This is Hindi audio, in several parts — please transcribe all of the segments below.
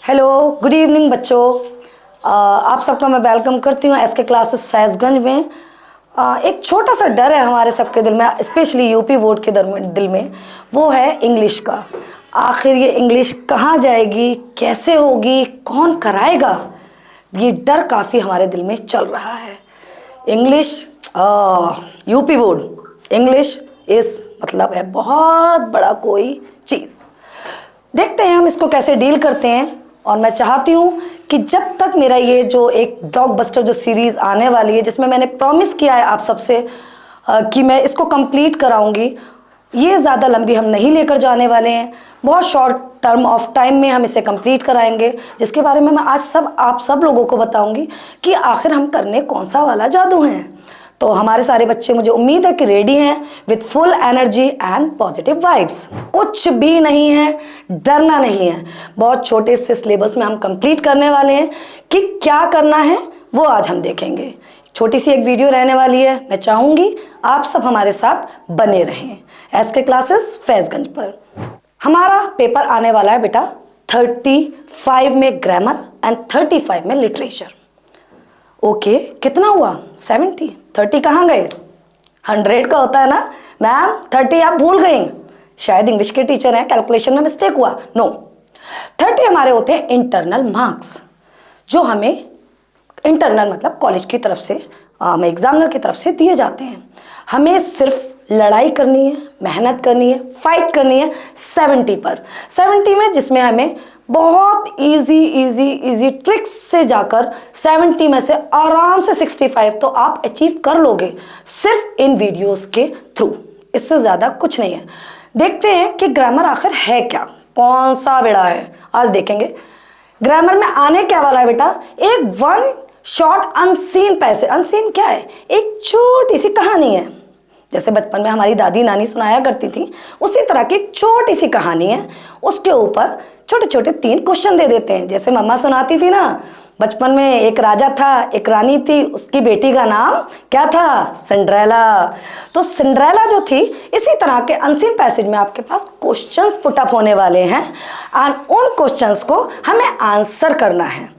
हेलो, गुड इवनिंग बच्चों। आप सबका मैं वेलकम करती हूँ एसके क्लासेस फैज़गंज में। एक छोटा सा डर है हमारे सबके दिल में, स्पेशली यूपी बोर्ड के दिल में, वो है इंग्लिश का। आखिर ये इंग्लिश कहाँ जाएगी, कैसे होगी, कौन कराएगा, ये डर काफ़ी हमारे दिल में चल रहा है। इंग्लिश, यूपी बोर्ड, इंग्लिश इस मतलब है बहुत बड़ा कोई चीज़। देखते हैं हम इसको कैसे डील करते हैं। और मैं चाहती हूँ कि जब तक मेरा ये जो एक ब्लॉकबस्टर जो सीरीज़ आने वाली है, जिसमें मैंने प्रॉमिस किया है आप सबसे कि मैं इसको कंप्लीट कराऊंगी, ये ज़्यादा लंबी हम नहीं लेकर जाने वाले हैं। बहुत शॉर्ट टर्म ऑफ टाइम में हम इसे कंप्लीट कराएंगे, जिसके बारे में मैं आज आप सब लोगों को बताऊंगी कि आखिर हम करने कौन सा वाला जादू हैं। तो हमारे सारे बच्चे, मुझे उम्मीद है कि रेडी हैं with full energy and positive vibes. कुछ भी नहीं है, डरना नहीं है। बहुत छोटे से सिलेबस में हम कंप्लीट करने वाले हैं। कि क्या करना है वो आज हम देखेंगे। छोटी सी एक वीडियो रहने वाली है। मैं चाहूँगी आप सब हमारे साथ बने रहें एसके क्लासेस फैज़गंज पर। हमारा पेपर आने वाला है बेटा 35 में ग्रामर एंड 35 में लिटरेचर। ओके, कितना हुआ? 70। 30 कहाँ गए? 100 का होता है ना मैम। 30 आप भूल गई, शायद इंग्लिश के टीचर हैं, कैलकुलेशन में मिस्टेक हुआ। नो, 30 हमारे होते हैं इंटरनल मार्क्स, जो हमें इंटरनल मतलब कॉलेज की तरफ से, हमें एग्जामिनर की तरफ से दिए जाते हैं। हमें सिर्फ लड़ाई करनी है, मेहनत करनी है, फाइट करनी है 70 पर। 70 में जिसमें हमें बहुत इजी ट्रिक्स से जाकर 70 में से आराम से 65 तो आप अचीव कर लोगे सिर्फ इन वीडियोस के थ्रू। इससे ज़्यादा कुछ नहीं है। देखते हैं कि ग्रामर आखिर है क्या, कौन सा बेड़ा है, आज देखेंगे। ग्रामर में आने क्या वाला है बेटा? एक one short unseen passage. Unseen क्या है? एक छोटी सी कहानी है, जैसे बचपन में हमारी दादी नानी सुनाया करती थी, उसी तरह की एक छोटी सी कहानी है। उसके ऊपर छोटे छोटे 3 क्वेश्चन दे देते हैं। जैसे मम्मा सुनाती थी ना बचपन में, एक राजा था, एक रानी थी, उसकी बेटी का नाम क्या था? सिंड्रेला। तो सिंड्रेला जो थी, इसी तरह के अनसीन पैसेज में आपके पास क्वेश्चंस पुट अप होने वाले हैं और उन क्वेश्चंस को हमें आंसर करना है।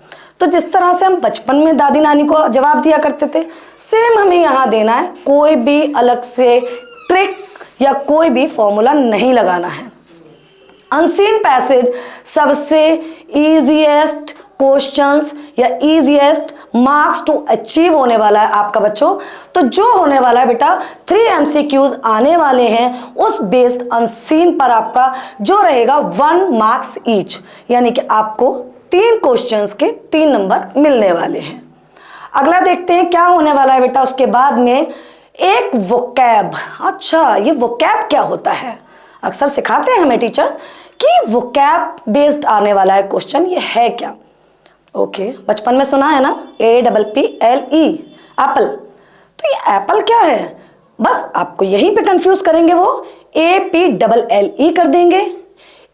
तो जिस तरह से हम बचपन में दादी नानी को जवाब दिया करते थे, सेम हमें यहाँ देना है। कोई भी अलग से ट्रिक या कोई भी फॉर्मूला नहीं लगाना है। अनसीन पैसेज सबसे इजीएस्ट क्वेश्चंस या इजीएस्ट मार्क्स टू अचीव होने वाला है आपका बच्चों। तो जो होने वाला है बेटा 3 MCQs आने वाले हैं, उस बेस्ड अनसीन पर आपका जो रहेगा 1 मार्क्स ईच, यानी कि आपको 3 क्वेश्चंस के 3 नंबर मिलने वाले हैं। अगला देखते हैं क्या होने वाला है बेटा। उसके बाद में एक वोकैब। अच्छा, ये वोकैब क्या होता है? अक्सर सिखाते हैं हमें टीचर्स कि वोकैब बेस्ड आने वाला है क्वेश्चन। ये है क्या? ओके, बचपन में सुना है ना, APPLE, एप्पल। तो ये एप्पल क्या है? बस आपको यहीं पे कंफ्यूज करेंगे वो। APLLE कर देंगे,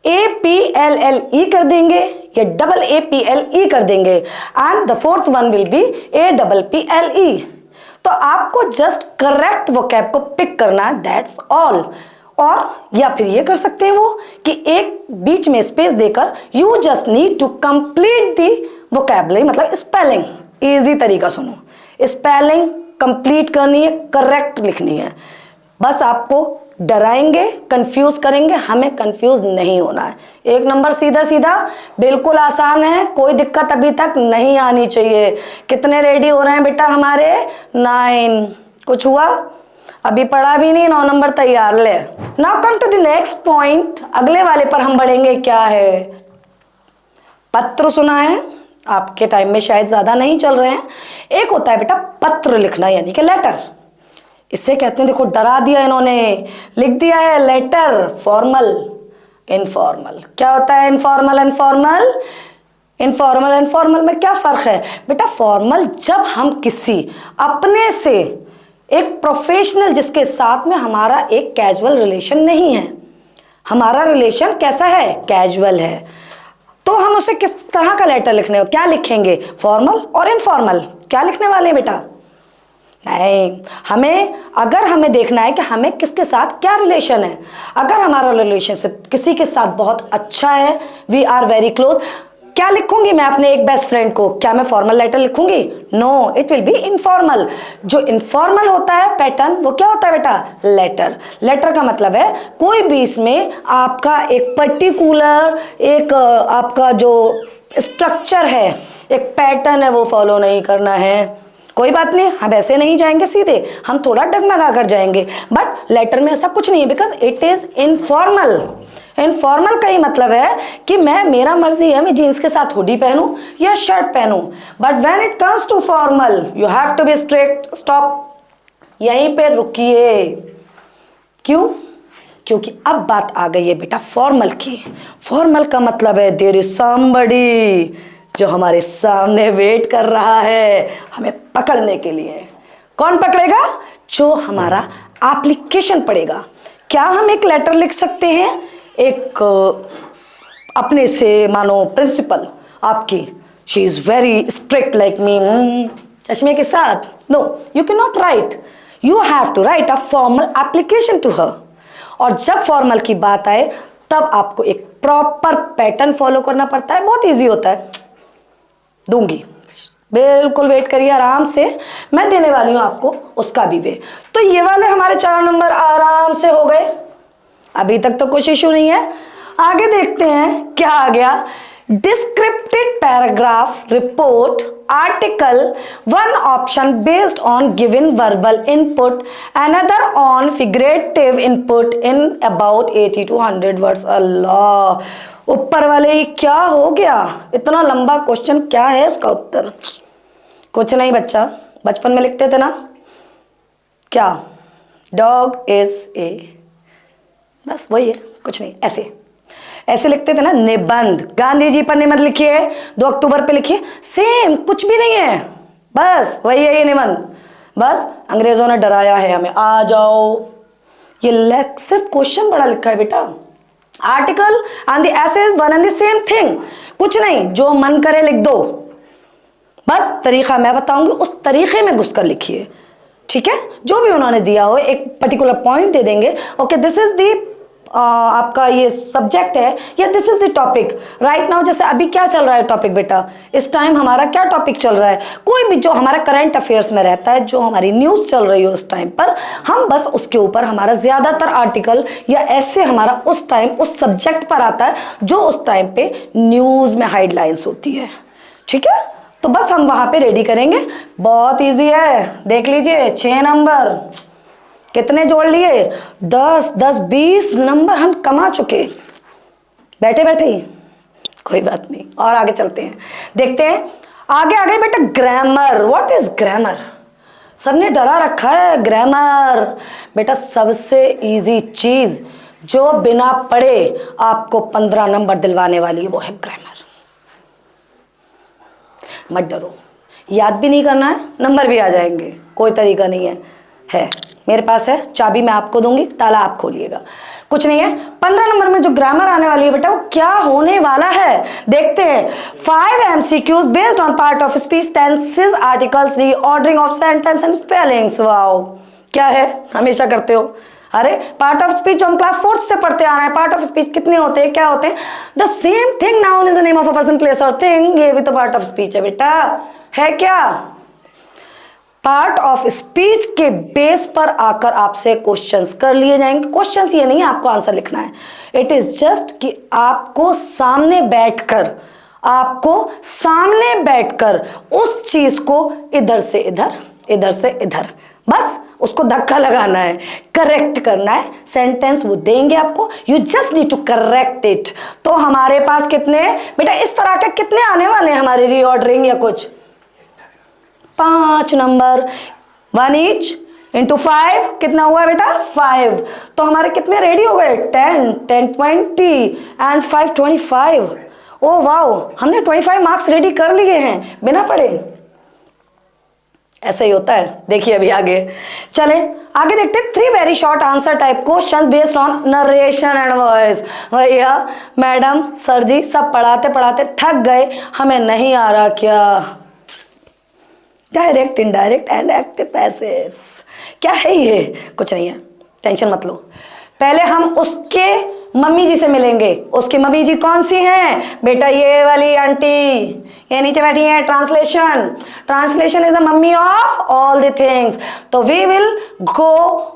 APLLE कर देंगे, या AAPLE कर देंगे, and the 4th one will be APPLE। तो आपको जस्ट करेक्ट वोकैब को पिक करना है, दैट्स ऑल। और या फिर ये कर सकते हैं वो कि एक बीच में स्पेस देकर you just need to complete the vocabulary, मतलब स्पेलिंग। इजी तरीका सुनो, स्पेलिंग कंप्लीट करनी है, करेक्ट लिखनी है। बस आपको डराएंगे, कंफ्यूज करेंगे, हमें कंफ्यूज नहीं होना है। 1 नंबर सीधा सीधा, बिल्कुल आसान है, कोई दिक्कत अभी तक नहीं आनी चाहिए। कितने रेडी हो रहे हैं बेटा हमारे? 9। कुछ हुआ? अभी पढ़ा भी नहीं, 9 नंबर तैयार। ले, now come to the next point. अगले वाले पर हम बढ़ेंगे। क्या है? पत्र सुना है आपके टाइम में, शायद ज्यादा नहीं चल रहे हैं। एक होता है बेटा पत्र लिखना, यानी कि लेटर। इससे कहते हैं, देखो डरा दिया इन्होंने, लिख दिया है लेटर। Formal, informal. क्या होता है इनफॉर्मल, इनफॉर्मल? इनफॉर्मल इनफॉर्मल में क्या फर्क है बेटा? फॉर्मल जब हम किसी अपने से, एक प्रोफेशनल जिसके साथ में हमारा एक कैजुअल रिलेशन नहीं है, हमारा रिलेशन कैसा है? कैजुअल है, तो हम उसे किस तरह का लेटर लिखने, क्या लिखेंगे? फॉर्मल और इनफॉर्मल। क्या लिखने वाले हैं बेटा? नहीं, अगर हमें देखना है कि हमें किसके साथ क्या रिलेशन है। अगर हमारा रिलेशनशिप किसी के साथ बहुत अच्छा है, वी आर वेरी क्लोज, क्या लिखूंगी मैं अपने एक बेस्ट फ्रेंड को? क्या मैं फॉर्मल लेटर लिखूंगी? No, it will be informal. जो इनफॉर्मल होता है पैटर्न, वो क्या होता है बेटा? लेटर। लेटर का मतलब है कोई भी इसमें आपका एक पर्टिकुलर एक आपका जो स्ट्रक्चर है, एक पैटर्न है, वो फॉलो नहीं करना है। कोई बात नहीं, हम ऐसे नहीं जाएंगे सीधे, हम थोड़ा डगमगा कर जाएंगे, बट लेटर में ऐसा कुछ नहीं है, because it is informal. Informal का ही मतलब है कि मेरा मर्जी है मैं जीन्स के साथ हुडी पहनूं या शर्ट पहनूं, but when it comes to formal you have to be strict. Stop, यहीं पे रुकिए। क्यों? क्योंकि अब बात आ गई है बेटा फॉर्मल की। फॉर्मल का मतलब है देयर इज समबडी जो हमारे सामने वेट कर रहा है हमें पकड़ने के लिए। कौन पकड़ेगा? जो हमारा एप्लीकेशन पढ़ेगा। क्या हम एक लेटर लिख सकते हैं एक अपने से, मानो प्रिंसिपल आपकी, she is very strict like me, चश्मे के साथ? No, you can not write. You have to write a formal application to her. और जब फॉर्मल की बात आए तब आपको एक प्रॉपर पैटर्न फॉलो करना पड़ता है। बहुत इजी होता है, दूंगी, बिल्कुल वेट करिए आराम से, मैं देने वाली हूं आपको उसका भी वे। तो ये वाले हमारे 4 नंबर आराम से हो गए, अभी तक तो कुछ इशू नहीं है। आगे देखते हैं क्या आ गया। Descriptive paragraph report article, one option based on given verbal input, another on figurative input in about 80 to 100 words. अल्लाह, ऊपर वाले क्या हो गया? इतना लंबा क्वेश्चन, क्या है इसका उत्तर? कुछ नहीं बच्चा, बचपन में लिखते थे ना क्या, डॉग इज ए, बस वही है, कुछ नहीं। ऐसे ऐसे लिखते थे ना, निबंध। गांधी जी पर निबंध लिखिए, 2 अक्टूबर पे लिखिए, सेम, कुछ भी नहीं है, बस वही है ये निबंध। बस अंग्रेजों ने डराया है हमें, आ जाओ। ये सिर्फ क्वेश्चन बड़ा लिखा है बेटा। Article and the essays one and the same thing, कुछ नहीं, जो मन करे लिख दो। बस तरीका मैं बताऊंगी, उस तरीके में घुसकर लिखिए, ठीक है? जो भी उन्होंने दिया हो एक पर्टिकुलर पॉइंट दे देंगे, ओके दिस इज द आपका ये सब्जेक्ट है या this is the topic right now. जैसे अभी क्या चल रहा है टॉपिक बेटा, इस टाइम हमारा क्या टॉपिक चल रहा है? कोई भी जो हमारा करंट अफेयर्स में रहता है, जो हमारी न्यूज़ चल रही हो उस टाइम पर, हम बस उसके ऊपर हमारा ज़्यादातर आर्टिकल या ऐसे हमारा उस टाइम उस सब्जेक्ट पर आता है जो उस टाइम पे न्यूज़ में हेडलाइंस होती है, ठीक है? तो बस हम वहाँ पे रेडी करेंगे। बहुत ईजी है, देख लीजिए 6 नंबर कितने जोड़ लिए, 10 10 20 नंबर हम कमा चुके बैठे बैठे ही। कोई बात नहीं, और आगे चलते हैं, देखते हैं आगे। आगे बेटा grammar. What is grammar? Sir ने डरा रखा है ग्रामर। बेटा सबसे इजी चीज जो बिना पढ़े आपको 15 नंबर दिलवाने वाली है वो है ग्रामर। मत डरो, याद भी नहीं करना है, नंबर भी आ जाएंगे, कोई तरीका नहीं है मेरे पास है चाबी, मैं आपको दूंगी, ताला आप खोलिएगा, कुछ नहीं है। 15 नंबर में जो ग्रामर आने वाली है बेटा वो क्या होने वाला है, देखते हैं। 5 MCQs based on part of speech, tenses, articles, reordering of sentence and spellings. Wow, क्या है, हमेशा करते हो। अरे पार्ट ऑफ स्पीच जो हम क्लास 4th से पढ़ते आ रहे हैं, पार्ट ऑफ स्पीच कितने होते हैं, क्या होते हैं? The same thing, noun is the name of a person, place और थिंग। ये भी तो पार्ट ऑफ स्पीच है बेटा, है क्या? पार्ट ऑफ स्पीच के बेस पर आकर आपसे क्वेश्चंस कर लिए जाएंगे। क्वेश्चंस ये नहीं है आपको आंसर लिखना है, इट इज जस्ट कि आपको सामने बैठकर उस चीज को इधर से इधर बस उसको धक्का लगाना है, करेक्ट करना है। सेंटेंस वो देंगे आपको, you just need to correct it. तो हमारे पास कितने बेटा इस तरह के कितने आने वाले हैं हमारे रीऑर्डरिंग या कुछ? 5 नंबर, 1 ईच इंटू 5 कितना हुआ बेटा? 5। तो हमारे कितने रेडी हो गए? 10 10 20 एंड 5 25। ओ वाओ, हमने 25 मार्क्स रेडी कर लिए हैं बिना पढ़े। ऐसा ही होता है, देखिए अभी आगे चले, आगे देखते हैं। 3 very short answer type question based on narration and voice. भैया मैडम सर जी सब पढ़ाते पढ़ाते थक गए, हमें नहीं आ रहा क्या? Direct, indirect and active passives, क्या है ये? कुछ नहीं है, टेंशन मत लो। पहले हम उसके मम्मी जी से मिलेंगे। उसकी मम्मी जी कौन सी हैं बेटा? ये वाली आंटी, ये नीचे बैठी है। Translation, translation is the mummy of all the things. तो we will go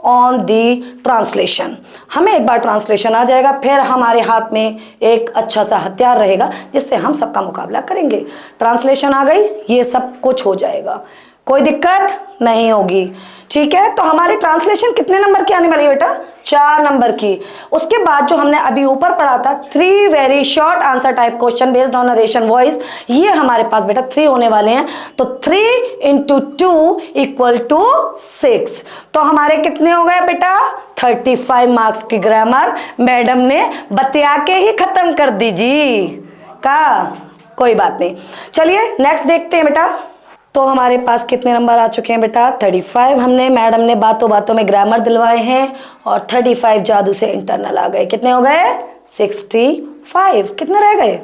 on the translation. हमें एक बार ट्रांसलेशन आ जाएगा, फिर हमारे हाथ में एक अच्छा सा हथियार रहेगा जिससे हम सबका मुकाबला करेंगे। ट्रांसलेशन आ गई, ये सब कुछ हो जाएगा, कोई दिक्कत नहीं होगी। ठीक है, तो हमारी ट्रांसलेशन कितने नंबर की आने वाली है बेटा? 4 नंबर की। उसके बाद जो हमने अभी ऊपर पढ़ा था 3 very short answer type question based on narration voice, ये हमारे पास बेटा 3 होने वाले हैं। तो 3 × 2 = 6। तो हमारे कितने हो गए बेटा? 35 मार्क्स की ग्रामर मैडम ने बतिया के ही खत्म कर दी जी का। कोई बात नहीं, चलिए नेक्स्ट देखते हैं बेटा। तो हमारे पास कितने नंबर आ चुके हैं बेटा? 35। हमने मैडम ने बातों बातों में ग्रामर दिलवाए हैं और 35 जादू से इंटरनल आ गए। कितने हो गए? 65। कितने रह गए?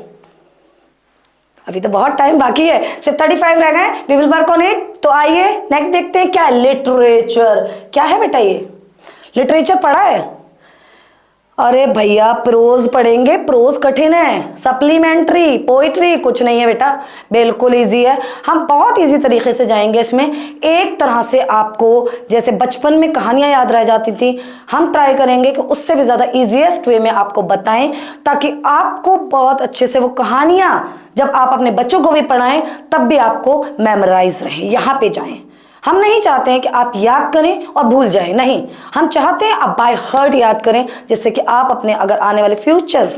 अभी तो बहुत टाइम बाकी है, सिर्फ 35 रह गए। We will work on it. तो आइए नेक्स्ट देखते हैं क्या है। लिटरेचर। क्या है बेटा ये? लिटरेचर पढ़ा है? अरे भैया प्रोज पढ़ेंगे, प्रोज कठिन है। सप्लीमेंट्री पोइट्री कुछ नहीं है बेटा, बिल्कुल इजी है। हम बहुत इजी तरीके से जाएंगे इसमें। एक तरह से आपको जैसे बचपन में कहानियां याद रह जाती थी, हम ट्राई करेंगे कि उससे भी ज़्यादा ईजीएस्ट वे में आपको बताएं, ताकि आपको बहुत अच्छे से वो कहानियां जब आप अपने बच्चों को भी पढ़ाएं तब भी आपको मेमोराइज रहे। यहाँ पे जाएं। हम नहीं चाहते हैं कि आप याद करें और भूल जाएं, नहीं, हम चाहते हैं आप बाय हार्ट याद करें, जिससे कि आप अपने अगर आने वाले फ्यूचर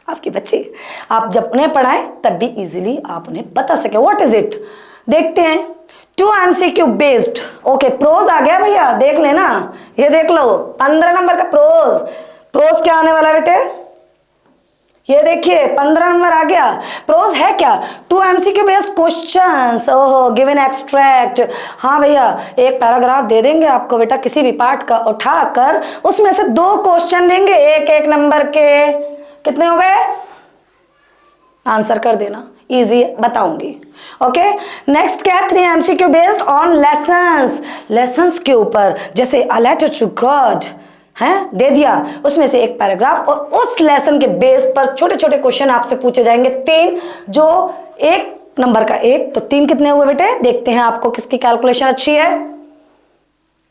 आपके बच्चे आप जब उन्हें पढ़ाएं तब भी इजीली आप उन्हें बता सके। What is it? देखते हैं। 2 MCQ बेस्ड। ओके, प्रोज आ गया भैया, देख लेना, ये देख लो 15 नंबर का प्रोज। प्रोज क्या आने वाला है बेटे? ये देखिए 15 नंबर आ गया। प्रोज है क्या? 2 MCQ बेस्ड क्वेश्चंस। ओहो, गिवन एक्सट्रैक्ट। हाँ भैया, एक पैराग्राफ दे देंगे आपको बेटा किसी भी पार्ट का उठाकर, उसमें से 2 क्वेश्चन देंगे 1-1 नंबर के। कितने हो गए? आंसर कर देना, इजी बताऊंगी। ओके, नेक्स्ट क्या है? 3 MCQ based on lessons. Lessons के ऊपर, जैसे अ लेटर टू गॉड है, दे दिया, उसमें से एक पैराग्राफ और उस लेसन के बेस पर छोटे छोटे क्वेश्चन आपसे पूछे जाएंगे 3, जो 1 नंबर का 1, तो 3 कितने हुए बेटे? देखते हैं आपको किसकी कैलकुलेशन अच्छी है।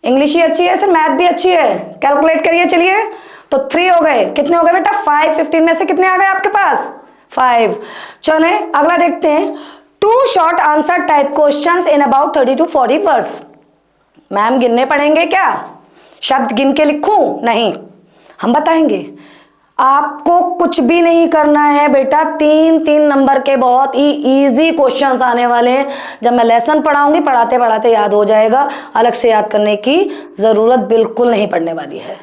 इंग्लिश ही अच्छी है, सर मैथ भी अच्छी है, कैलकुलेट करिए। चलिए, तो 3 हो गए। कितने हो गए बेटा? 5। 15 में से कितने आ गए आपके पास? 5। चले अगला देखते हैं। 2 short answer type questions in about 30 to 40 words. Ma'am गिनने पड़ेंगे क्या? शब्द गिन के लिखूं? नहीं, हम बताएंगे। आपको कुछ भी नहीं करना है बेटा। 3-3 नंबर के बहुत ही इजी क्वेश्चंस आने वाले हैं। जब मैं लेसन पढ़ाऊंगी, पढ़ाते पढ़ाते याद हो जाएगा, अलग से याद करने की ज़रूरत बिल्कुल नहीं पड़ने वाली है।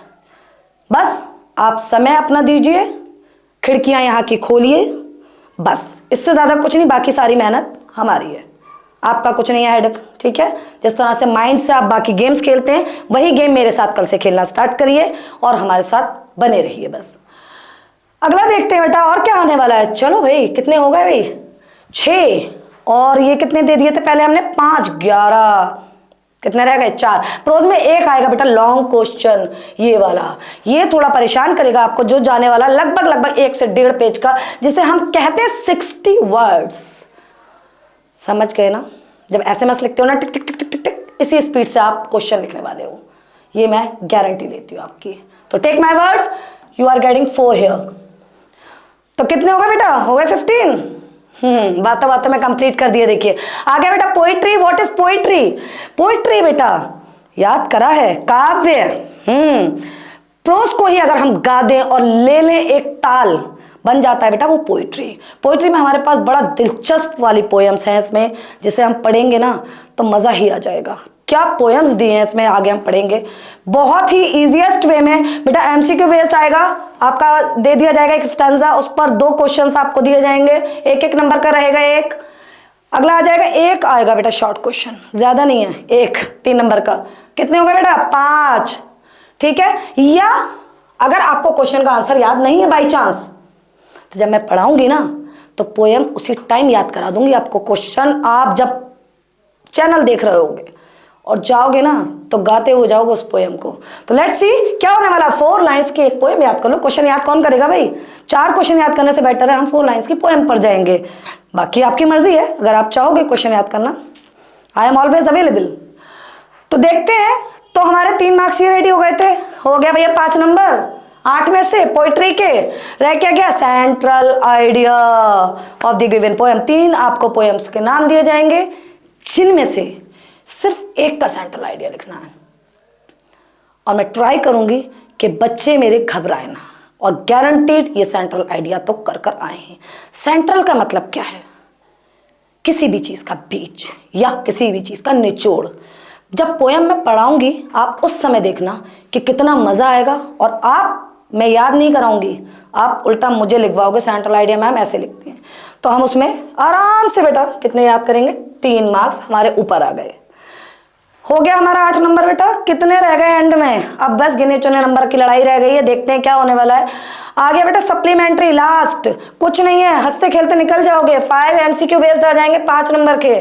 बस आप समय अपना दीजिए, खिड़कियां यहाँ की खोलिए, बस इससे ज़्यादा कुछ नहीं। बाकी सारी मेहनत हमारी है, आपका कुछ नहीं है हेडेक। ठीक है, जिस तरह से माइंड से आप बाकी गेम्स खेलते हैं, वही गेम मेरे साथ कल से खेलना स्टार्ट करिए और हमारे साथ बने रहिए। बस अगला देखते हैं बेटा, और क्या आने वाला है। चलो भाई, कितने हो गए भाई? 6। और ये कितने दे दिए थे पहले हमने? 5, 11। कितने रह गए? 4। प्रोज में 1 आएगा बेटा लॉन्ग क्वेश्चन, ये वाला। ये थोड़ा परेशान करेगा आपको, जो जाने वाला लगभग 1 से 1.5 पेज का, जिसे हम कहते हैं 60 वर्ड्स। समझ गए ना? जब SMS लिखते हो ना, टिक टिक टिक टिक टिक टिक, इसी स्पीड से आप क्वेश्चन लिखने वाले हो, ये मैं गारंटी लेती हूँ आपकी। तो take my words, you are getting 4 here. तो कितने हो गए बेटा? हो गए 15। बातों बातों में कंप्लीट कर दिए। देखिए आ गया बेटा poetry. What is poetry? Poetry बेटा याद करा है, काव्य। प्रोज को ही अगर हम गा दें और ले लें एक ताल, बन जाता है बेटा वो पोइट्री। पोइट्री में हमारे पास बड़ा दिलचस्प वाली पोएम्स हैं इसमें, जिसे हम पढ़ेंगे ना तो मज़ा ही आ जाएगा। क्या पोएम्स दिए हैं इसमें, आगे हम पढ़ेंगे। बहुत ही इजीएस्ट वे में बेटा MCQ बेस्ड आएगा आपका, दे दिया जाएगा एक स्टैंजा, उस पर 2 क्वेश्चंस आपको दिए जाएंगे, 1-1 नंबर का रहेगा। एक अगला आ जाएगा, 1 आएगा बेटा शॉर्ट क्वेश्चन, ज़्यादा नहीं है, 1 3 नंबर का। कितने हो गए बेटा? 5। ठीक है, या अगर आपको क्वेश्चन का आंसर याद नहीं है बाई चांस, तो जब मैं पढ़ाऊंगी ना तो पोएम उसी टाइम याद करा दूंगी आपको। क्वेश्चन आप जब चैनल देख रहे होगे और जाओगे ना तो गाते हो जाओगे उस पोएम को। तो लेट्स सी क्या होने वाला। 4 लाइंस की एक पोएम याद कर लो। क्वेश्चन याद कौन करेगा भाई? 4 क्वेश्चन याद करने से बेटर है हम 4 लाइंस की पोएम पढ़ जाएंगे। बाकी आपकी मर्जी है, अगर आप चाहोगे क्वेश्चन याद करना, आई एम ऑलवेज अवेलेबल। तो देखते हैं। तो हमारे 3 मार्क्स ये रेडी हो गए थे। हो गया भैया 5 नंबर 8 में से पोइट्री के। रह क्या गया? Central idea of the given poem. 3 आपको पोएम्स के नाम दिए जाएंगे जिनमें से सिर्फ एक का सेंट्रल आइडिया लिखना है। और मैं ट्राई करूंगी कि बच्चे मेरे घबराए ना, और गारंटीड ये सेंट्रल आइडिया तो कर कर आए हैं। सेंट्रल का मतलब क्या है? किसी भी चीज का बीज या किसी भी चीज का निचोड़। जब पोयम में पढ़ाऊंगी आप उस समय देखना कि कितना मजा आएगा। और आप, मैं याद नहीं कराऊंगी, आप उल्टा मुझे लिखवाओगे सेंट्रल आइडिया मैम ऐसे लिखते हैं। तो हम उसमें आराम से बेटा कितने याद करेंगे? 3 मार्क्स हमारे ऊपर आ गए। हो गया हमारा 8 नंबर बेटा। कितने रह गए एंड में? अब बस गिने चुने नंबर की लड़ाई रह गई है। देखते हैं क्या होने वाला है। आ गया बेटा सप्लीमेंट्री लास्ट। कुछ नहीं है, हंसते खेलते निकल जाओगे। 5 MCQ बेस्ड आ जाएंगे 5 नंबर के।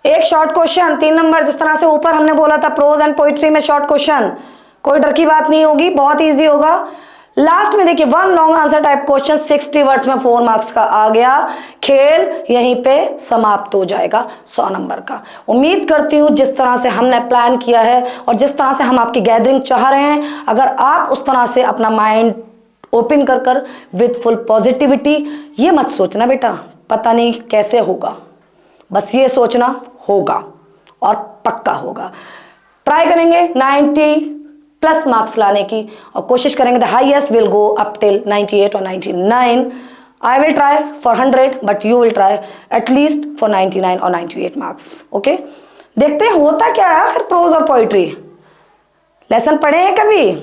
एक शॉर्ट क्वेश्चन 3 नंबर, जिस तरह से ऊपर हमने बोला था प्रोज एंड पोइट्री में शॉर्ट क्वेश्चन। कोई डर की बात नहीं होगी, बहुत ईजी होगा। लास्ट में देखिए 1 long answer type question 60 words में 4 मार्क्स का आ गया। खेल यहीं पे समाप्त हो जाएगा 100 नंबर का। उम्मीद करती हूँ जिस तरह से हमने प्लान किया है और जिस तरह से हम आपकी गैदरिंग चाह रहे हैं, अगर आप उस तरह से अपना माइंड ओपन कर कर विद फुल पॉजिटिविटी, ये मत सोचना बेटा पता नहीं कैसे होगा, बस ये सोचना होगा और पक्का होगा। ट्राई करेंगे 90+ मार्क्स लाने की और कोशिश करेंगे the highest will go up till 98 और 99। I will try for 100 but you will try at least for 99 और 98 मार्क्स। ओके, देखते हैं होता क्या है आखिर प्रोज और पोइट्री। लेसन पढ़े हैं कभी?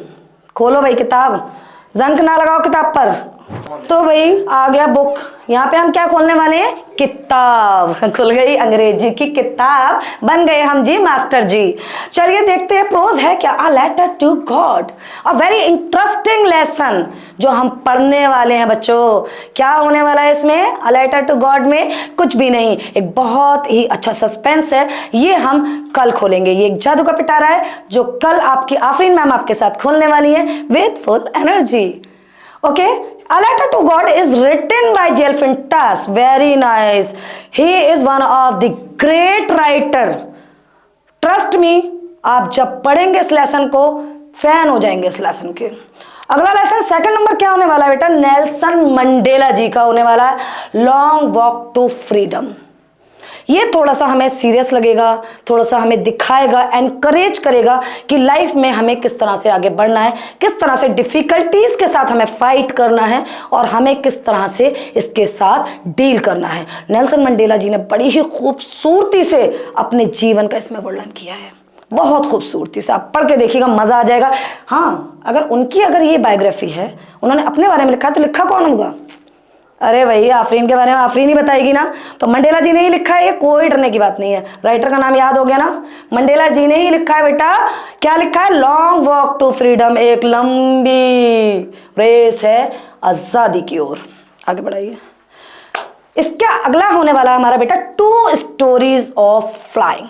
खोलो भाई किताब, जंक ना लगाओ किताब पर। तो भाई आ गया बुक। यहाँ पे हम क्या खोलने वाले हैं? किताब। खुल गई अंग्रेजी की किताब, बन गए हम जी मास्टर जी। चलिए देखते हैं प्रोज है क्या। A letter to God, a very interesting lesson जो हम पढ़ने वाले हैं बच्चों। क्या होने वाला है इसमें? अ लेटर टू गॉड में कुछ भी नहीं, एक बहुत ही अच्छा सस्पेंस है। ये हम कल खोलेंगे। ये एक जादू का पिटारा है जो कल आपकी आफरीन मैम आपके साथ खोलने वाली है with full energy. Okay, A Letter to God is written by Gelfintas. Very nice. He is one of the great writer. Trust me, आप जब पढ़ेंगे इस लेसन को फैन हो जाएंगे इस लेसन के। अगला लेसन 2nd नंबर क्या होने वाला है बेटा? नेल्सन मंडेला जी का होने वाला है, लॉन्ग वॉक टू फ्रीडम। ये थोड़ा सा हमें सीरियस लगेगा, थोड़ा सा हमें दिखाएगा, एनकरेज करेगा कि लाइफ में हमें किस तरह से आगे बढ़ना है, किस तरह से डिफिकल्टीज के साथ हमें फाइट करना है और हमें किस तरह से इसके साथ डील करना है। नेल्सन मंडेला जी ने बड़ी ही खूबसूरती से अपने जीवन का इसमें वर्णन किया है, बहुत खूबसूरती से। आप पढ़ के देखिएगा, मजा आ जाएगा। हाँ, अगर ये बायोग्राफी है, उन्होंने अपने बारे में लिखा है, तो लिखा कौन होगा? अरे भाई आफरीन के बारे में आफरीन ही बताएगी ना, तो मंडेला जी ने ही लिखा है। ये कोई डरने की बात नहीं है। राइटर का नाम याद हो गया ना, मंडेला जी ने ही लिखा है बेटा। क्या लिखा है? लॉन्ग वॉक टू फ्रीडम, एक लंबी रेस है आजादी की ओर। आगे बढ़ाइए। इसका अगला होने वाला है हमारा बेटा 2 स्टोरीज ऑफ फ्लाइंग।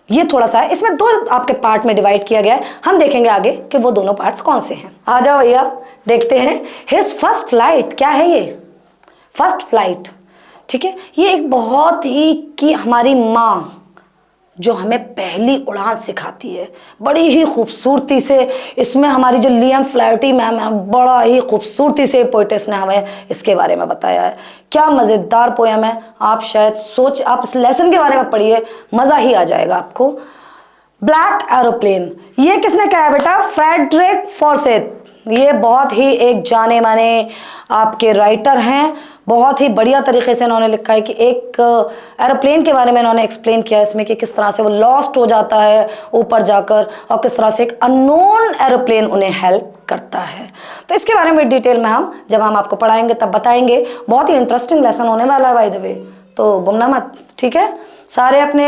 ये थोड़ा सा है, इसमें 2 आपके पार्ट में डिवाइड किया गया है। हम देखेंगे आगे कि वो दोनों पार्ट्स कौन से हैं। आ जाओ भैया देखते हैं। हिज फर्स्ट फ्लाइट, क्या है ये? फर्स्ट फ्लाइट, ठीक है। ये एक बहुत ही कि हमारी माँ जो हमें पहली उड़ान सिखाती है बड़ी ही खूबसूरती से। इसमें हमारी जो लियम फ्लैटी मैम है, बड़ा ही खूबसूरती से पोइटेस ने हमें इसके बारे में बताया है। क्या मज़ेदार पोयम है। आप शायद आप इस लेसन के बारे में पढ़िए, मज़ा ही आ जाएगा आपको। ब्लैक एरोप्लेन, ये किसने कहा है बेटा? फ्रेडरिक फॉर्सेथ। ये बहुत ही एक जाने माने आपके राइटर हैं। बहुत ही बढ़िया तरीके से इन्होंने लिखा है कि एक एरोप्लेन के बारे में इन्होंने एक्सप्लेन किया है इसमें कि किस तरह से वो लॉस्ट हो जाता है ऊपर जाकर और किस तरह से एक अननोन एरोप्लेन उन्हें हेल्प करता है। तो इसके बारे में डिटेल में जब हम आपको पढ़ाएंगे तब बताएंगे। बहुत ही इंटरेस्टिंग लेसन होने वाला है बाय द वे, तो गुमना मत, ठीक है। सारे अपने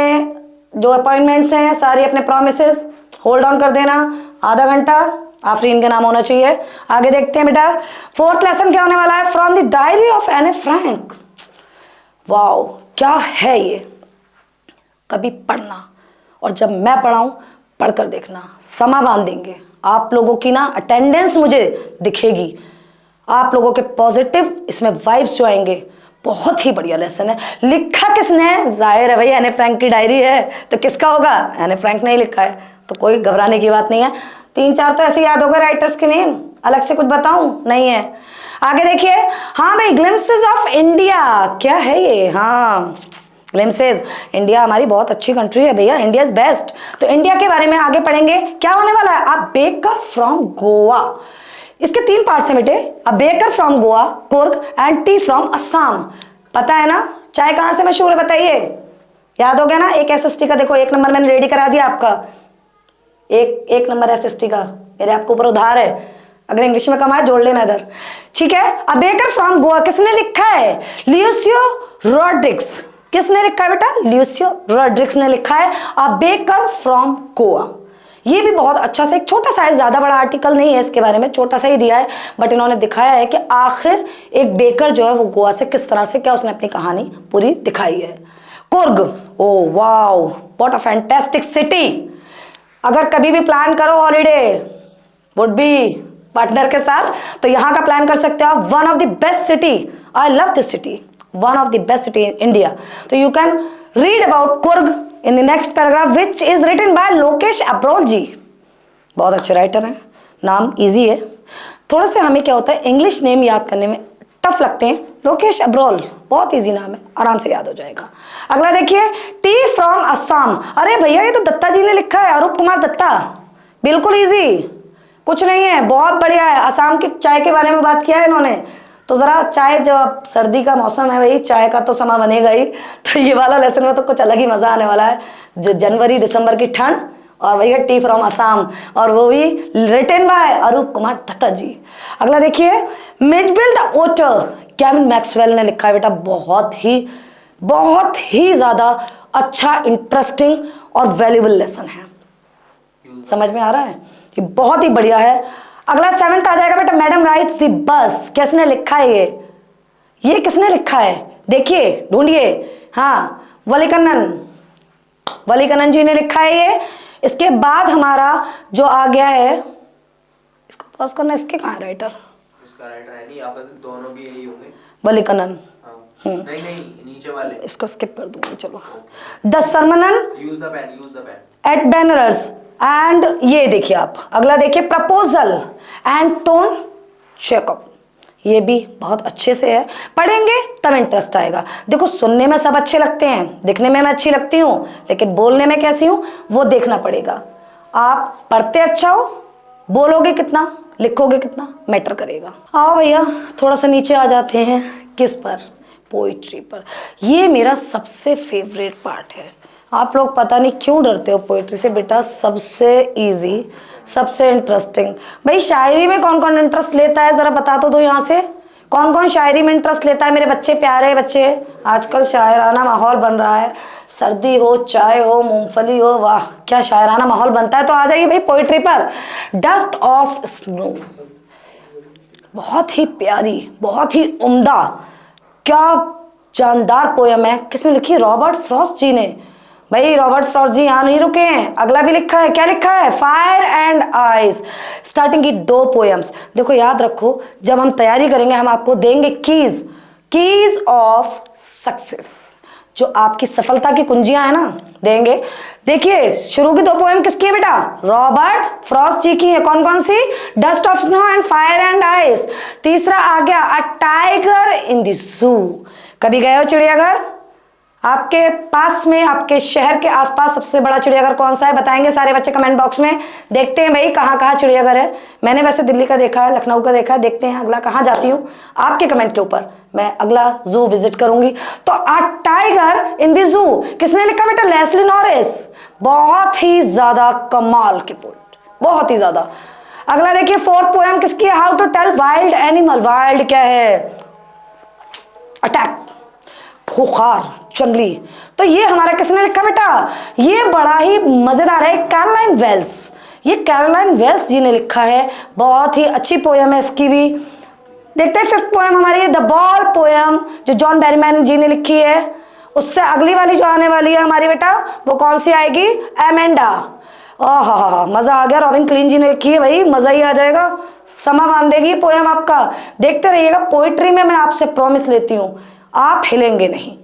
जो अपॉइंटमेंट्स हैं, सारी अपने प्रॉमिसेस होल्ड ऑन कर देना। आधा घंटा आफरीन के नाम होना चाहिए। आगे देखते हैं बेटा 4th लेसन क्या होने वाला है? फ्रॉम द डायरी ऑफ एने फ्रैंक। वाओ, क्या है ये? कभी पढ़ना और जब मैं पढ़ाऊं पढ़कर देखना, समा बांध देंगे। आप लोगों की ना अटेंडेंस मुझे दिखेगी, आप लोगों के पॉजिटिव इसमें वाइब्स जो आएंगे। बहुत ही बढ़िया लेसन है। लिखा किसने है? जाहिर है भाई एने फ्रैंक की डायरी है, तो किसका होगा? एने फ्रैंक ने ही लिखा है, तो कोई घबराने की बात नहीं है। 3-4 तो ऐसे याद होगा राइटर्स के नेम, अलग से कुछ बताऊं? नहीं है। आगे देखिए, हाँ भाई, ग्लिम्पसेस ऑफ इंडिया क्या है ये? हाँ, ग्लिम्पसेस, इंडिया हमारी बहुत अच्छी कंट्री है भैया, इंडिया इज बेस्ट। तो इंडिया के बारे में आगे पढ़ेंगे। क्या होने वाला है? अ बेकर फ्रॉम गोवा, इसके 3 पार्ट से बेटे। A baker from Goa, Coorg and T from Assam. पता है ना चाय कहां से मशहूर है? बताइए, याद हो गया ना? एक एसएसटी का देखो 1 नंबर मैंने रेडी करा दिया आपका, एक नंबर एसएसटी का मेरे आपको ऊपर उधार है। अगर इंग्लिश में कमाए जोड़ लेना इधर, ठीक है। अ बेकर फ्रॉम गोवा किसने लिखा है? लियूसियो रॉड्रिग्स। किसने लिखा है बेटा? लियूसियो रॉड्रिग्स ने लिखा है अ बेकर फ्रॉम गोवा। ये भी बहुत अच्छा सा, एक छोटा सा है, ज्यादा बड़ा आर्टिकल नहीं है इसके बारे में, छोटा सा ही दिया है, बट इन्होंने दिखाया है कि आखिर एक बेकर जो है वो गोवा से किस तरह से, क्या उसने अपनी कहानी पूरी दिखाई है। Coorg, oh wow, what a fantastic city. अगर कभी भी प्लान करो हॉलीडे वुड बी पार्टनर के साथ, तो यहाँ का प्लान कर सकते हो आप। One of the best city, I love this city, one of the best city in India. तो you can read about Coorg in the next paragraph which is written by Lokesh Abrol ji. बहुत अच्छे राइटर हैं, नाम इजी है। थोड़ा सा हमें क्या होता है इंग्लिश नेम याद करने में टफ लगते हैं। लोकेश अब्रोल बहुत इजी नाम है, आराम से याद हो जाएगा। अगला देखिए, टी फ्रॉम असम। अरे भैया ये तो दत्ता जी ने लिखा है, अरूप कुमार दत्ता। बिल्कुल इजी, कुछ नहीं है, बहुत बढ़िया है। असम की चाय के बारे में बात किया है इन्होंने, तो जरा चाय, जब सर्दी का मौसम है भाई, चाय का तो समा बनेगा ही, तो ये वाला लेसन में तो कुछ अलग ही मजा आने वाला है। जो जनवरी दिसंबर की ठंड, और भैया टी फ्रॉम असम, और वो भी रिटन बाय अरूप कुमार दत्ता जी। अगला देखिए, Mijbil the otter, Kevin Maxwell ने लिखा है बेटा। बहुत ही ज्यादा अच्छा, इंटरेस्टिंग और वैल्यूबल लेसन है। समझ में आ रहा है? ये बहुत ही बढ़िया है। अगला 7th आ जाएगा बेटा, मैडम राइट्स द बस। किसने लिखा है ये किसने लिखा है? देखिए, ढूंढिए। हाँ, वलीकन्नन जी ने लिखा है ये। इसके बाद हमारा जो आ गया है, इसको पॉज करना, इसके कहाँ है राइटर? इसका राइटर है नहीं, आप दोनों भी यही होंगे। वलीकन्नन, नहीं, नीचे वाले, इसको स्किप कर दूंगी। चलो, द सरमनन use the pen at banners and, ये देखिए आप अगला देखिए, प्रपोजल एंड टोन चेकअप। ये भी बहुत अच्छे से है, पढ़ेंगे तब इंटरेस्ट आएगा। देखो, सुनने में सब अच्छे लगते हैं, दिखने में मैं अच्छी लगती हूँ, लेकिन बोलने में कैसी हूँ वो देखना पड़ेगा। आप पढ़ते अच्छा हो, बोलोगे कितना, लिखोगे कितना, मैटर करेगा। आओ भैया थोड़ा सा नीचे आ जाते हैं, किस पर? पोइट्री पर। ये मेरा सबसे फेवरेट पार्ट है। आप लोग पता नहीं क्यों डरते हो पोइट्री से बेटा, सबसे इजी, सबसे इंटरेस्टिंग। भाई शायरी में कौन कौन इंटरेस्ट लेता है, जरा बता तो दो यहाँ से। कौन कौन शायरी में इंटरेस्ट लेता है मेरे बच्चे, प्यारे बच्चे? आजकल शायराना माहौल बन रहा है, सर्दी हो, चाय हो, मूंगफली हो, वाह क्या शायराना माहौल बनता है। तो आ जाइए भाई पोइट्री पर। डस्ट ऑफ स्नो, बहुत ही प्यारी, बहुत ही उम्दा, क्या जानदार पोयम है। किसने लिखी? रॉबर्ट फ्रॉस्ट जी ने। भाई रॉबर्ट फ्रॉस्ट जी यहाँ नहीं रुके हैं, अगला भी लिखा है। क्या लिखा है? Fire and eyes. स्टार्टिंग की 2 पोएम्स। देखो याद रखो, जब हम तैयारी करेंगे हम आपको देंगे कीज ऑफ सक्सेस, जो आपकी सफलता की कुंजियां है ना, देंगे। देखिए शुरू की 2 पोएम किसकी है बेटा? रॉबर्ट फ्रॉस्ट जी की है। कौन कौन सी? Dust of snow and fire and ice. तीसरा आ गया a tiger in the zoo. कभी गए हो चिड़ियाघर? आपके पास में, आपके शहर के आसपास सबसे बड़ा चिड़ियाघर कौन सा है? बताएंगे सारे बच्चे कमेंट बॉक्स में। देखते हैं भाई कहाँ कहाँ चिड़ियाघर है। मैंने वैसे दिल्ली का देखा है, लखनऊ का देखा है। देखते हैं अगला कहाँ जाती हूँ, आपके कमेंट के ऊपर मैं अगला जू विजिट करूंगी। तो a tiger in the zoo किसने लिखा बेटा? Leslie Norris. बहुत ही ज्यादा कमाल के पोएट, बहुत ही ज्यादा। अगला देखिए 4th पोएम किसकी है? How to tell wild animal. Wild क्या है? अटैक, खुखार, जंगली। तो ये हमारा किसने लिखा बेटा? ये बड़ा ही मजेदार है, कैरोलाइन वेल्स। ये कैरोलाइन वेल्स जी ने लिखा है, बहुत ही अच्छी पोयम है इसकी भी। देखते हैं 5th पोयम हमारी द बॉल पोयम, जो जॉन बैरीमैन जी ने लिखी है। उससे अगली वाली जो आने वाली है हमारी बेटा, वो कौन सी आएगी? एमेंडा। ओह मजा आ गया, रॉबिन क्लीन जी ने लिखी है भाई, मजा ही आ जाएगा, समा बांध देगी पोयम आपका। देखते रहिएगा, पोइट्री में मैं आपसे प्रॉमिस लेती हूँ आप हिलेंगे नहीं,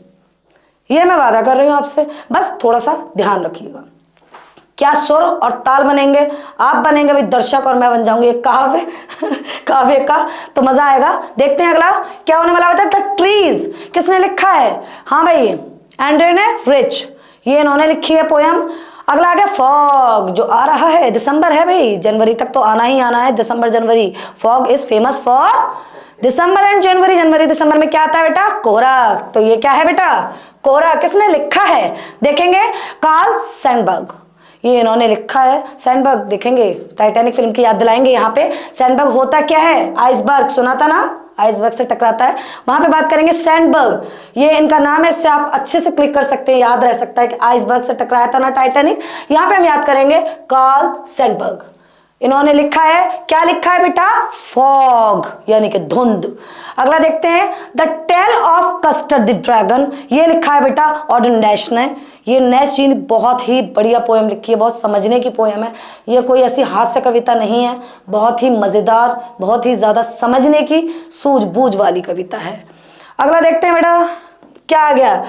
ये मैं वादा कर रही हूँ आपसे, बस थोड़ा सा ध्यान रखिएगा। क्या सुर और ताल बनेंगे, आप बनेंगे भाई दर्शक और मैं बन जाऊंगी एक काव्य काव्य का, तो मजा आएगा। देखते हैं अगला क्या होने वाला बेटा। द ट्रीज किसने लिखा है? हाँ भाई एंड्रे रिच, ये इन्होंने लिखी है पोयम। अगला आ गया फॉग, जो आ रहा है, दिसंबर है भाई, जनवरी तक तो आना ही आना है, दिसंबर जनवरी। Fog is famous for December and January. जनवरी दिसंबर में क्या आता है बेटा? कोहरा। तो ये क्या है बेटा? कोहरा। किसने लिखा है? देखेंगे कार्ल सैंडबर्ग, ये इन्होंने लिखा है। सैंडबर्ग देखेंगे, टाइटैनिक फिल्म की याद दिलाएंगे यहाँ पे। सैंडबर्ग होता क्या है? आइसबर्ग, सुना था ना, आइसबर्ग से टकराता है, वहां पे बात करेंगे। सैंडबर्ग ये इनका नाम है, इससे आप अच्छे से क्लिक कर सकते हैं, याद रह सकता है कि आइसबर्ग से टकराया था ना टाइटैनिक। यहाँ पे हम याद करेंगे कार्ल सैंडबर्ग, इन्होंने लिखा है। क्या लिखा है बेटा? फॉग यानी कि धुंध। अगला देखते हैं the tale of custard the dragon, ये लिखा है बेटा ऑर्डन डैश ने। ये नैश जी ने बहुत ही बढ़िया पोएम लिखी है, बहुत समझने की पोएम है, ये कोई ऐसी हास्य कविता नहीं है, बहुत ही मजेदार, बहुत ही ज्यादा समझने की सूझबूझ वाली कविता है। अगला देखते हैं बेटा क्या आ गया।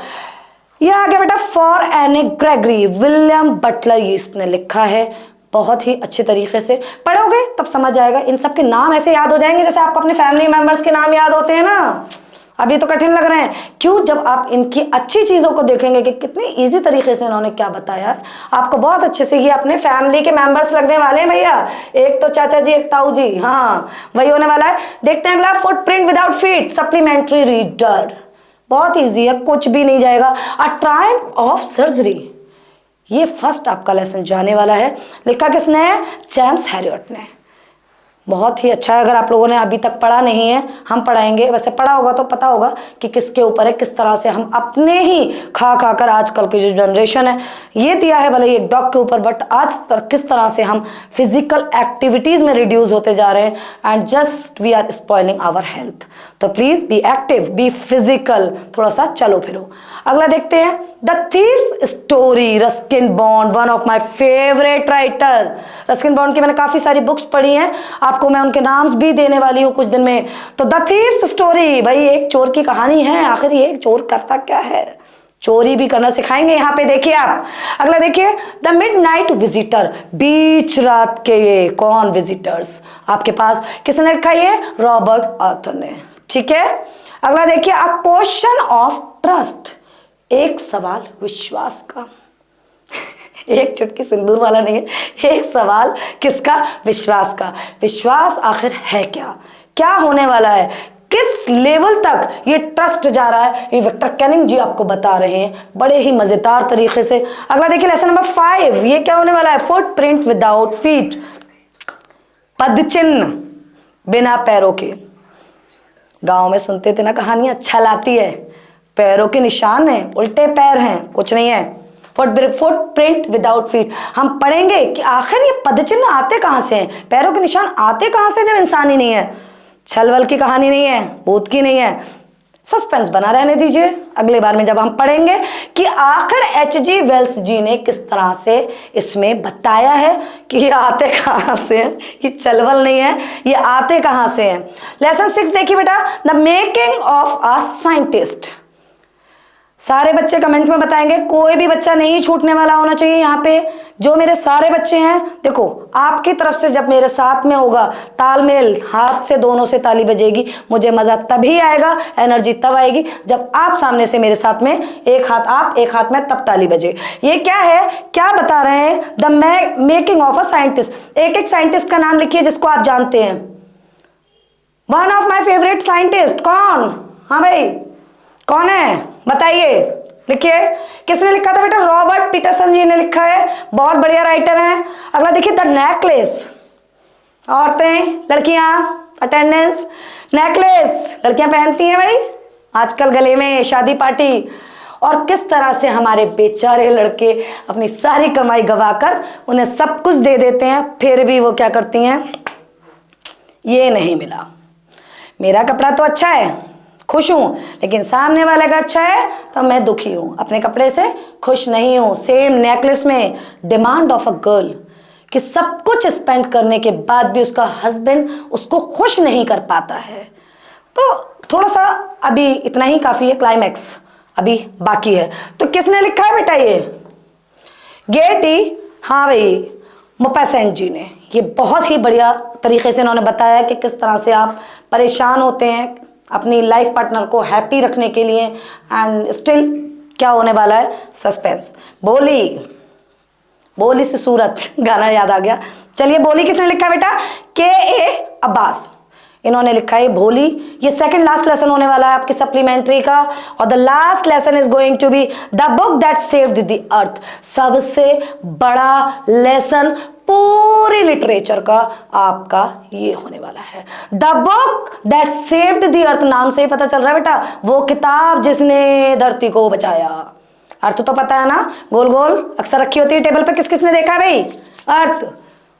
ये आ गया बेटा फॉर एने ग्रेगरी, विलियम बटलर ये इसने लिखा है। बहुत ही अच्छे तरीके से पढ़ोगे तब समझ आएगा, इन सब के नाम ऐसे याद हो जाएंगे जैसे आपको अपने फैमिली मेंबर्स के नाम याद होते हैं ना। अभी तो कठिन लग रहे हैं, क्यों? जब आप इनकी अच्छी चीजों को देखेंगे कि कितनी इजी तरीके से इन्होंने क्या बताया है, आपको बहुत अच्छे से ये अपने फैमिली के मेंबर्स लगने वाले हैं भैया। एक तो चाचा जी, एक ताऊ जी, हाँ वही होने वाला है। देखते हैं अगला footprint without feet, supplementary reader, बहुत ईजी है, कुछ भी नहीं जाएगा। अ ट्रायम्फ ऑफ सर्जरी, ये फर्स्ट आपका लेसन जाने वाला है। लिखा किसने है? जेम्स हैरियट ने। बहुत ही अच्छा है, अगर आप लोगों ने अभी तक पढ़ा नहीं है, हम पढ़ाएंगे, वैसे पढ़ा होगा तो पता होगा कि किसके ऊपर है, किस तरह से हम अपने ही खा खा कर आजकल की जो जनरेशन है, ये दिया है भले ही एक डॉग के ऊपर, बट आज किस तरह से हम फिजिकल एक्टिविटीज़ में रिड्यूस होते जा रहे हैं and just we are spoiling our health. तो please be active, be physical, थोड़ा सा चलो फिरो। अगला देखते हैं the thieves story, Ruskin Bond, one of my favourite writer. Ruskin Bond की मैंने काफ़ी सारी बुक्स पढ़ी हैं, आपको मैं उनके नाम्स भी देने वाली हूँ कुछ दिन में। तो द थीव्स स्टोरी, भाई एक चोर की कहानी है, आखिर ये एक चोर करता क्या है, चोरी भी करना सिखाएंगे यहाँ पे। देखिए आप अगला देखिए द मिडनाइट विजिटर, बीच रात के ये कौन विजिटर्स आपके पास, किसने लिखा? ये रॉबर्ट आर्थर ने, ठीक है। अगला देखिए अ क्वेश्चन ऑफ ट्रस्ट, एक सवाल विश्वास का एक चुटकी सिंदूर वाला नहीं है, एक सवाल किसका? विश्वास का। विश्वास आखिर है क्या, क्या होने वाला है, किस लेवल तक ये ट्रस्ट जा रहा है, ये विक्टर कैनिंग जी आपको बता रहे हैं बड़े ही मजेदार तरीके से। अगला देखिए लेसन नंबर 5, ये क्या होने वाला है? फुटप्रिंट विदाउट फीट, पदचिन्ह बिना पैरों के। गांव में सुनते थे ना कहानियां, अच्छा लाती है, पैरों के निशान है, उल्टे पैर हैं, कुछ नहीं है। फुटप्रिंट विदाउट फीट, हम पढ़ेंगे कि आखिर ये पदचिन्ह आते कहां से हैं, पैरों के निशान आते कहां से जब इंसान ही नहीं है। छलवल की कहानी नहीं है, भूत की नहीं है, सस्पेंस बना रहने दीजिए अगले बार में जब हम पढ़ेंगे कि आखिर H.G. वेल्स जी ने किस तरह से इसमें बताया है कि ये आते कहाँ से हैं, ये चलवल नहीं है, ये आते कहाँ से हैं। लेसन 6 देखिए बेटा the making of a scientist. सारे बच्चे कमेंट में बताएंगे, कोई भी बच्चा नहीं छूटने वाला होना चाहिए यहाँ पे। जो मेरे सारे बच्चे हैं, देखो आपकी तरफ से जब मेरे साथ में होगा तालमेल, हाथ से दोनों से ताली बजेगी, मुझे मजा तभी आएगा, एनर्जी तब आएगी जब आप सामने से मेरे साथ में, एक हाथ आप एक हाथ में, तब ताली बजे। ये क्या है, क्या बता रहे हैं? The making of a scientist. एक एक साइंटिस्ट का नाम लिखिए जिसको आप जानते हैं। One of my favourite scientist कौन? हाँ भाई कौन है बताइए, लिखिए। किसने लिखा था बेटा? रॉबर्ट पीटरसन जी ने लिखा है, बहुत बढ़िया राइटर हैं। अगला देखिए द नेकलेस, औरतें लड़कियां अटेंडेंस, नेकलेस लड़कियां पहनती हैं भाई आजकल गले में, शादी पार्टी। और किस तरह से हमारे बेचारे लड़के अपनी सारी कमाई गवाकर उन्हें सब कुछ दे देते हैं, फिर भी वो क्या करती हैं? ये नहीं मिला, मेरा कपड़ा तो अच्छा है, खुश हूँ, लेकिन सामने वाले का अच्छा है तो मैं दुखी हूँ, अपने कपड़े से खुश नहीं हूँ। सेम नेकलेस में डिमांड ऑफ अ गर्ल कि सब कुछ स्पेंड करने के बाद भी उसका हस्बैंड उसको खुश नहीं कर पाता है। तो थोड़ा सा अभी इतना ही काफ़ी है, क्लाइमैक्स अभी बाकी है। तो किसने लिखा है बेटा ये? गेटी, हाँ भाई मोपेसेंट जी ने। ये बहुत ही बढ़िया तरीके से इन्होंने बताया कि किस तरह से आप परेशान होते हैं अपनी लाइफ पार्टनर को हैप्पी रखने के लिए, एंड स्टिल क्या होने वाला है, सस्पेंस। बोली, बोली से सूरत गाना याद आ गया। चलिए, बोली किसने लिखा है बेटा? के.ए. अब्बास इन्होंने लिखा है भोली। ये सेकंड लास्ट लेसन होने वाला है आपकी सप्लीमेंट्री का, और the last lesson is going to be the book that saved the earth. सबसे बड़ा लेसन पूरी लिटरेचर का आपका ये होने वाला है, the book that saved the अर्थ। नाम से ही पता चल रहा है बेटा, वो किताब जिसने धरती को बचाया। अर्थ तो पता है ना, गोल गोल अक्सर रखी होती है टेबल पे। किस किसने देखा है भाई अर्थ?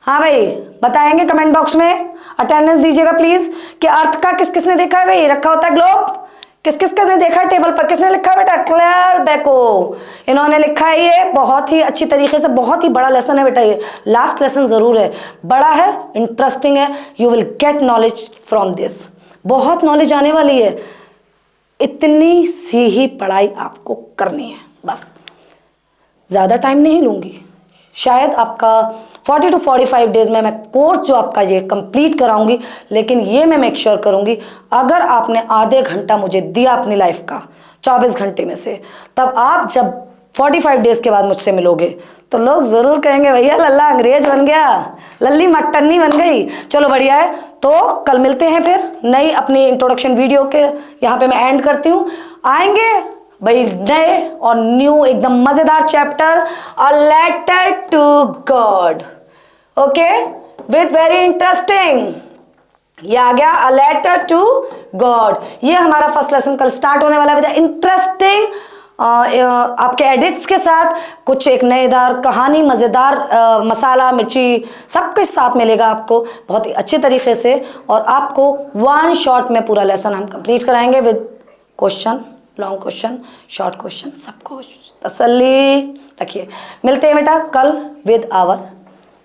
हाँ भाई, बताएंगे कमेंट बॉक्स में, अटेंडेंस दीजिएगा प्लीज कि अर्थ का किस किसने देखा है भाई। रखा होता है ग्लोब, किस किस ने देखा है टेबल पर? किसने लिखा है बेटा? क्लेयर बेको इन्होंने लिखा है। ये बहुत ही अच्छी तरीके से, बहुत ही बड़ा लेसन है बेटा। ये लास्ट लेसन जरूर है, बड़ा है, इंटरेस्टिंग है, you will get knowledge from this. बहुत नॉलेज आने वाली है, इतनी सी ही पढ़ाई आपको करनी है, बस ज़्यादा टाइम नहीं लूँगी। शायद आपका 40 to 45 डेज में मैं कोर्स जो आपका ये कंप्लीट कराऊंगी, लेकिन ये मैं मेक श्योर करूंगी अगर आपने आधे घंटा मुझे दिया अपनी लाइफ का 24 घंटे में से, तब आप जब 45 डेज के बाद मुझसे मिलोगे तो लोग ज़रूर कहेंगे भैया लल्ला अंग्रेज बन गया, लल्ली मट्टन्नी बन गई। चलो बढ़िया है, तो कल मिलते हैं फिर नई अपनी इंट्रोडक्शन वीडियो के। यहाँ पे मैं एंड करती हूँ। आएंगे भाई नए और न्यू एकदम मजेदार chapter, a letter to God, okay, with very interesting. ये आ गया अ लेटर टू गॉड। ये हमारा फर्स्ट लेसन कल स्टार्ट होने वाला है विद इंटरेस्टिंग आपके एडिट्स के साथ, कुछ एक नएदार कहानी, मज़ेदार मसाला मिर्ची सब कुछ साथ मिलेगा आपको बहुत ही अच्छे तरीके से, और आपको वन शॉट में पूरा लेसन हम कंप्लीट कराएंगे with question, long question, short question, सब कुछ तसल्ली रखिए। मिलते हैं बेटा कल with our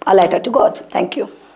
a letter to God. Thank you.